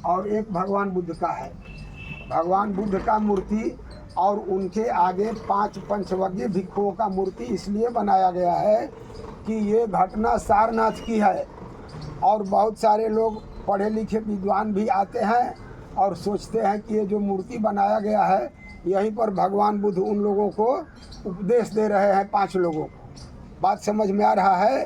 और एक भगवान बुद्ध का है। भगवान बुद्ध का मूर्ति और उनके आगे 5 पंचवज्ञ भिक्षुओं का मूर्ति इसलिए बनाया गया है कि ये घटना सारनाथ की है। और बहुत सारे लोग पढ़े लिखे विद्वान भी आते हैं और सोचते हैं कि ये जो मूर्ति बनाया गया है यहीं पर भगवान बुद्ध उन लोगों को उपदेश दे रहे हैं, 5 लोगों को। बात समझ में आ रहा है?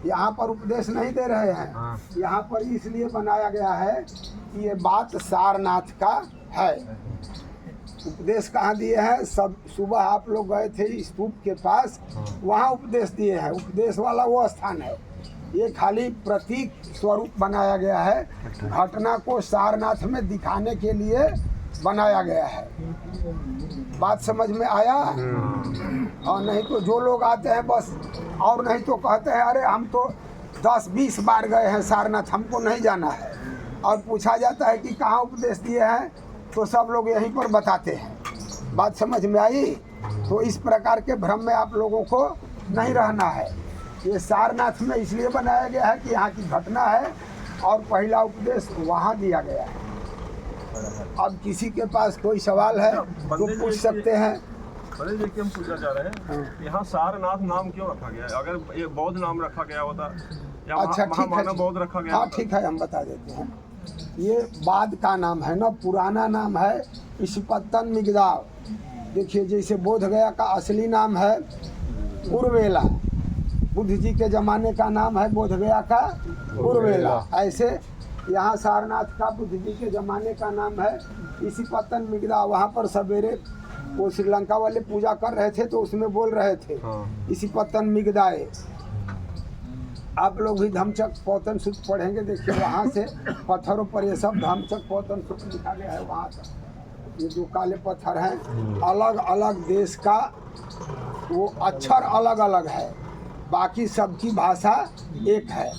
यहाँ पर उपदेश नहीं दे रहे हैं, यहाँ पर इसलिए बनाया गया है कि ये बात सारनाथ का है। उपदेश कहाँ दिए हैं? सब सुबह आप लोग गए थे स्तूप के पास, वहाँ उपदेश दिए हैं। उपदेश वाला वो स्थान है। ये खाली प्रतीक स्वरूप बनाया गया है, घटना को सारनाथ में दिखाने के लिए बनाया गया है। बात समझ में आया? और नहीं तो जो लोग आते हैं बस, और नहीं तो कहते हैं अरे हम तो 10-20 बार गए हैं सारनाथ, हमको नहीं जाना है। और पूछा जाता है कि कहाँ उपदेश दिए हैं, तो सब लोग यहीं पर बताते हैं। बात समझ में आई? तो इस प्रकार के भ्रम में आप लोगों को नहीं रहना है। ये सारनाथ में इसलिए बनाया गया है कि यहाँ की घटना है और पहला उपदेश वहाँ दिया गया है। अब किसी के पास कोई सवाल है तो पूछ सकते हैं। बड़े जी हम पूछना चाह रहे हैं, यहाँ सारनाथ नाम क्यों रखा गया है? अगर ये बौद्ध नाम रखा गया होता या अच्छा ठीक है, बौद्ध रखा गया? हाँ ठीक है, हम बता देते हैं। ये बाद का नाम है ना, पुराना नाम है इसिपत्तन मिगदाव। देखिए जैसे बोध गया का असली नाम है उर्वेला, बुद्ध जी के ज़माने का नाम है बोध गया का उर्वेला। ऐसे यहाँ सारनाथ का बुद्ध जी के ज़माने का नाम है इसिपत्तन मिगदाव। वहाँ पर सवेरे वो श्रीलंका वाले पूजा कर रहे थे तो उसमें बोल रहे थे इसिपत्तन मिगदाए। आप लोग भी धम्मचक्र पौतन सूत्र पढ़ेंगे, देखिए वहाँ से पत्थरों पर ये सब धम्मचक्र पौतन सूत्र लिखा गया है। वहाँ तक ये जो काले पत्थर हैं, अलग अलग देश का वो अक्षर अलग अलग है, बाकी सबकी भाषा एक है।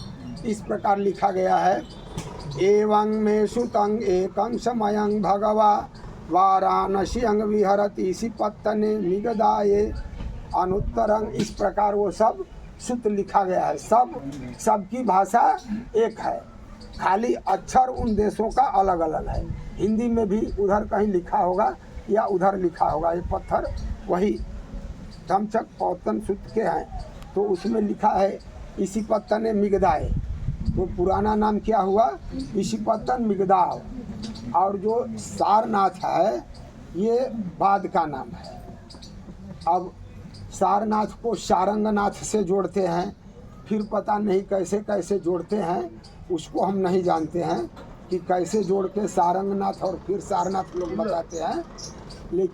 इस प्रकार लिखा गया है, एवं में सुतं एकं समयं भगवा वाराणस्यं विहरति इसिपत्तने मिगदाये अनुत्तरं। इस प्रकार वो सब सूत्र लिखा गया है। सबकी भाषा एक है, खाली अक्षर उन देशों का अलग अलग है। हिंदी में भी उधर कहीं लिखा होगा या उधर लिखा होगा। ये पत्थर वही धम्मचक्र पौतन सूत्र के हैं, तो उसमें लिखा है इसिपत्तने मिगदाये। तो पुराना नाम क्या हुआ? इसिपत्तन मिगदाव। और जो सारनाथ है ये बाद का नाम है। अब सारनाथ को सारंगनाथ से जोड़ते हैं, फिर पता नहीं कैसे कैसे जोड़ते हैं, उसको हम नहीं जानते हैं कि कैसे जोड़ के सारंगनाथ और फिर सारनाथ लोग बताते हैं। लेकिन